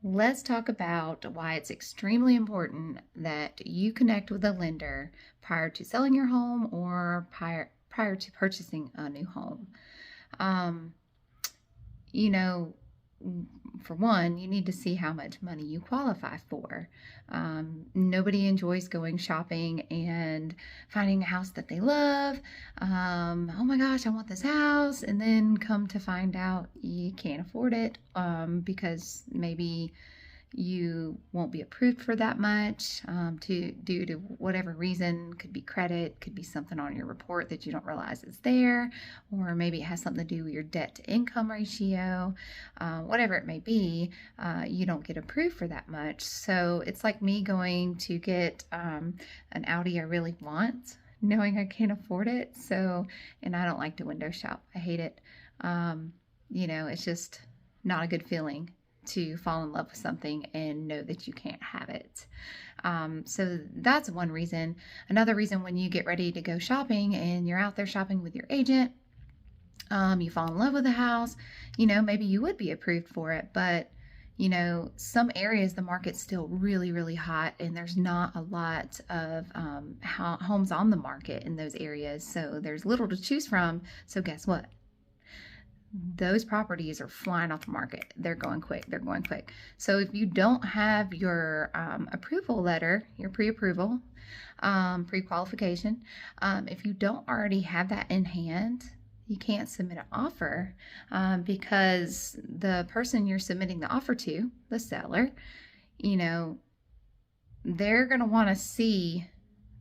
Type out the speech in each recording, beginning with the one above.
Let's talk about why it's extremely important that you connect with a lender prior to selling your home or prior to purchasing a new home. Um, you know, for one, you need to see how much money you qualify for. Nobody enjoys going shopping and finding a house that they love. Oh my gosh, I want this house. And then come to find out you can't afford it because maybe you won't be approved for that much due to whatever reason. Could be credit, could be something on your report that you don't realize is there, or maybe it has something to do with your debt to income ratio. Whatever it may be, you don't get approved for that much. So it's like me going to get an Audi I really want, knowing I can't afford it. So, and I don't like to window shop. I hate it. It's just not a good feeling to fall in love with something and know that you can't have it. So that's one reason. Another reason, when you get ready to go shopping and you're out there shopping with your agent, you fall in love with a house, maybe you would be approved for it, but some areas the market's still really, really hot and there's not a lot of homes on the market in those areas. So there's little to choose from. So guess what? Those properties are flying off the market. They're going quick. They're going quick. So if you don't have your approval letter, your pre-approval, pre-qualification, if you don't already have that in hand, you can't submit an offer because the person you're submitting the offer to, the seller, they're going to want to see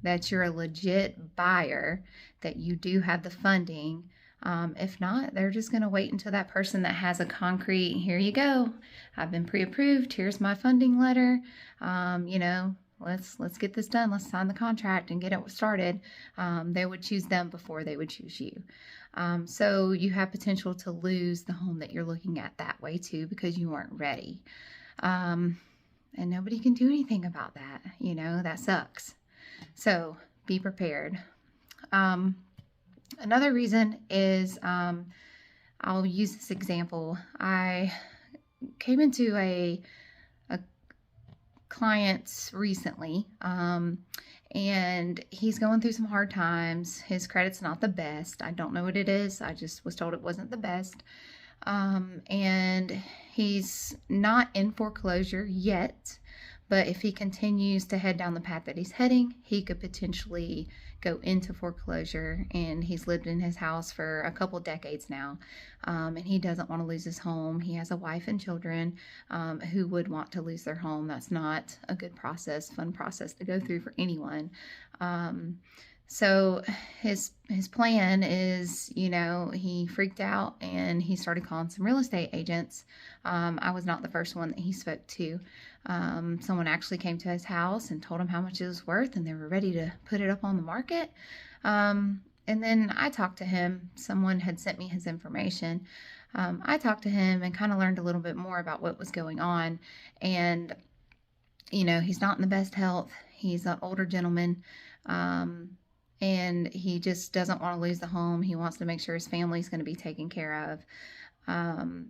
that you're a legit buyer, that you do have the funding. If not, they're just going to wait until that person that has a concrete, here you go, I've been pre-approved, here's my funding letter, let's get this done, let's sign the contract and get it started. They would choose them before they would choose you. So you have potential to lose the home that you're looking at that way too, because you weren't ready. And nobody can do anything about that. That sucks. So be prepared. Another reason is, I'll use this example. I came into a client recently, and he's going through some hard times. His credit's not the best. I don't know what it is. I just was told it wasn't the best. And he's not in foreclosure yet, but if he continues to head down the path that he's heading, he could potentially go into foreclosure. And he's lived in his house for a couple decades now, and he doesn't want to lose his home. He has a wife and children who would want to lose their home. That's not a good process, fun process to go through for anyone. So his plan is, he freaked out and he started calling some real estate agents. I was not the first one that he spoke to. Someone actually came to his house and told him how much it was worth, and they were ready to put it up on the market. And then I talked to him. Someone had sent me his information. I talked to him and kind of learned a little bit more about what was going on. And, he's not in the best health. He's an older gentleman. And he just doesn't want to lose the home. He wants to make sure his family's going to be taken care of.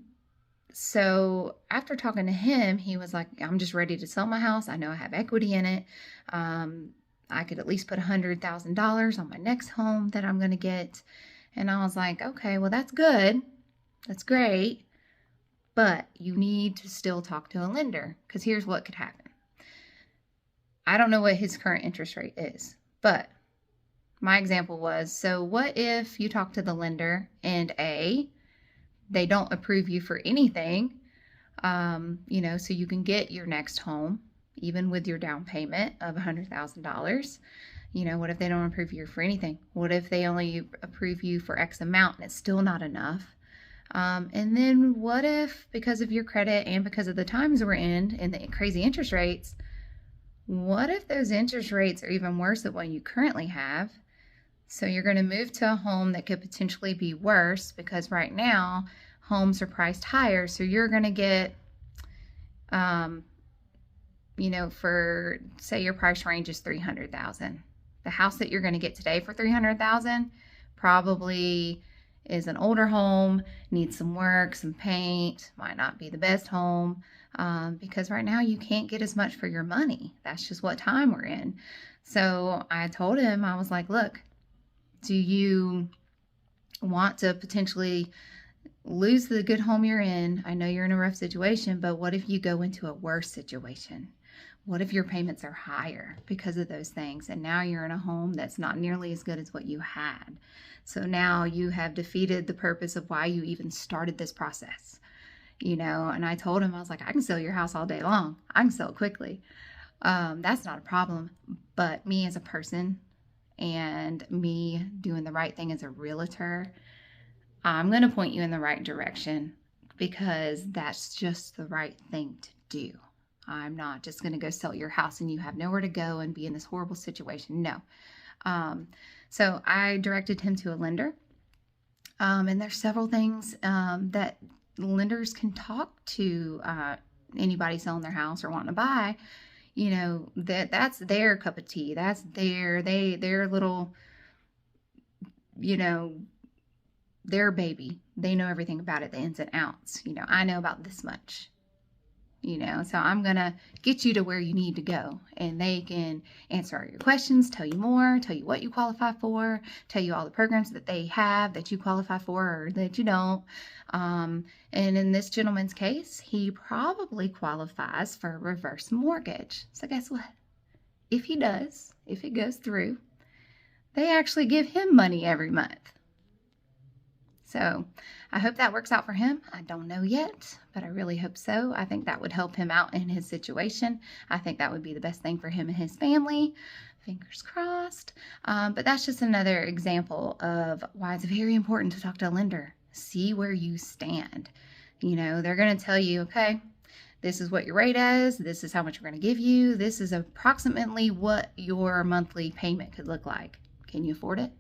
So after talking to him, he was like, I'm just ready to sell my house. I know I have equity in it. I could at least put $100,000 on my next home that I'm going to get. And I was like, okay, well, that's good. That's great. But you need to still talk to a lender, because here's what could happen. I don't know what his current interest rate is, but my example was, so what if you talk to the lender and they don't approve you for anything, so you can get your next home, even with your down payment of $100,000. What if they don't approve you for anything? What if they only approve you for X amount and it's still not enough? And then what if, because of your credit and because of the times we're in and the crazy interest rates, what if those interest rates are even worse than what you currently have? So you're going to move to a home that could potentially be worse, because right now homes are priced higher. So you're going to get, for, say your price range is $300,000. The house that you're going to get today for $300,000 probably is an older home, needs some work, some paint, might not be the best home. because right now you can't get as much for your money. That's just what time we're in. So I told him, I was like, look, do you want to potentially lose the good home you're in? I know you're in a rough situation, but what if you go into a worse situation? What if your payments are higher because of those things? And now you're in a home that's not nearly as good as what you had. So now you have defeated the purpose of why you even started this process, And I told him, I was like, I can sell your house all day long. I can sell it quickly. That's not a problem. But me as a person and me doing the right thing as a realtor, I'm going to point you in the right direction because that's just the right thing to do. I'm not just going to go sell your house and you have nowhere to go and be in this horrible situation. No. So I directed him to a lender. And there's several things that lenders can talk to anybody selling their house or wanting to buy. That's their cup of tea. That's their little, their baby. They know everything about it, the ins and outs. I know about this much. So I'm going to get you to where you need to go, and they can answer all your questions, tell you more, tell you what you qualify for, tell you all the programs that they have that you qualify for or that you don't. And in this gentleman's case, he probably qualifies for a reverse mortgage. So guess what? If he does, if it goes through, they actually give him money every month. So I hope that works out for him. I don't know yet, but I really hope so. I think that would help him out in his situation. I think that would be the best thing for him and his family. Fingers crossed. But that's just another example of why it's very important to talk to a lender. See where you stand. They're going to tell you, okay, this is what your rate is. This is how much we're going to give you. This is approximately what your monthly payment could look like. Can you afford it?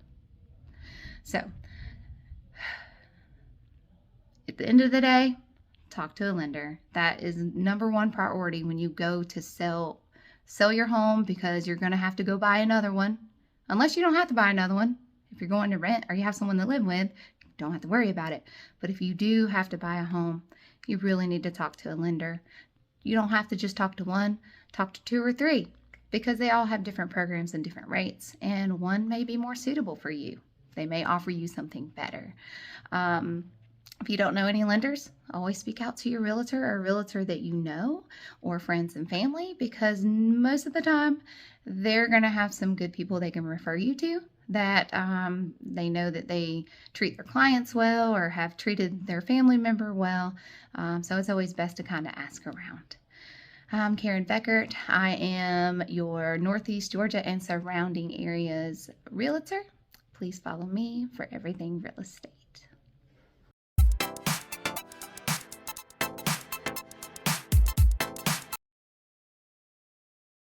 So at the end of the day, talk to a lender. That is number one priority when you go to sell your home, because you're going to have to go buy another one. Unless you don't have to buy another one. If you're going to rent or you have someone to live with, you don't have to worry about it. But if you do have to buy a home, you really need to talk to a lender. You don't have to just talk to one, talk to 2 or 3, because they all have different programs and different rates, and one may be more suitable for you. They may offer you something better. If you don't know any lenders, always speak out to your realtor or a realtor that you know, or friends and family, because most of the time they're going to have some good people they can refer you to that they know that they treat their clients well or have treated their family member well. So it's always best to kind of ask around. I'm Karen Vechart. I am your Northeast Georgia and surrounding areas realtor. Please follow me for everything real estate.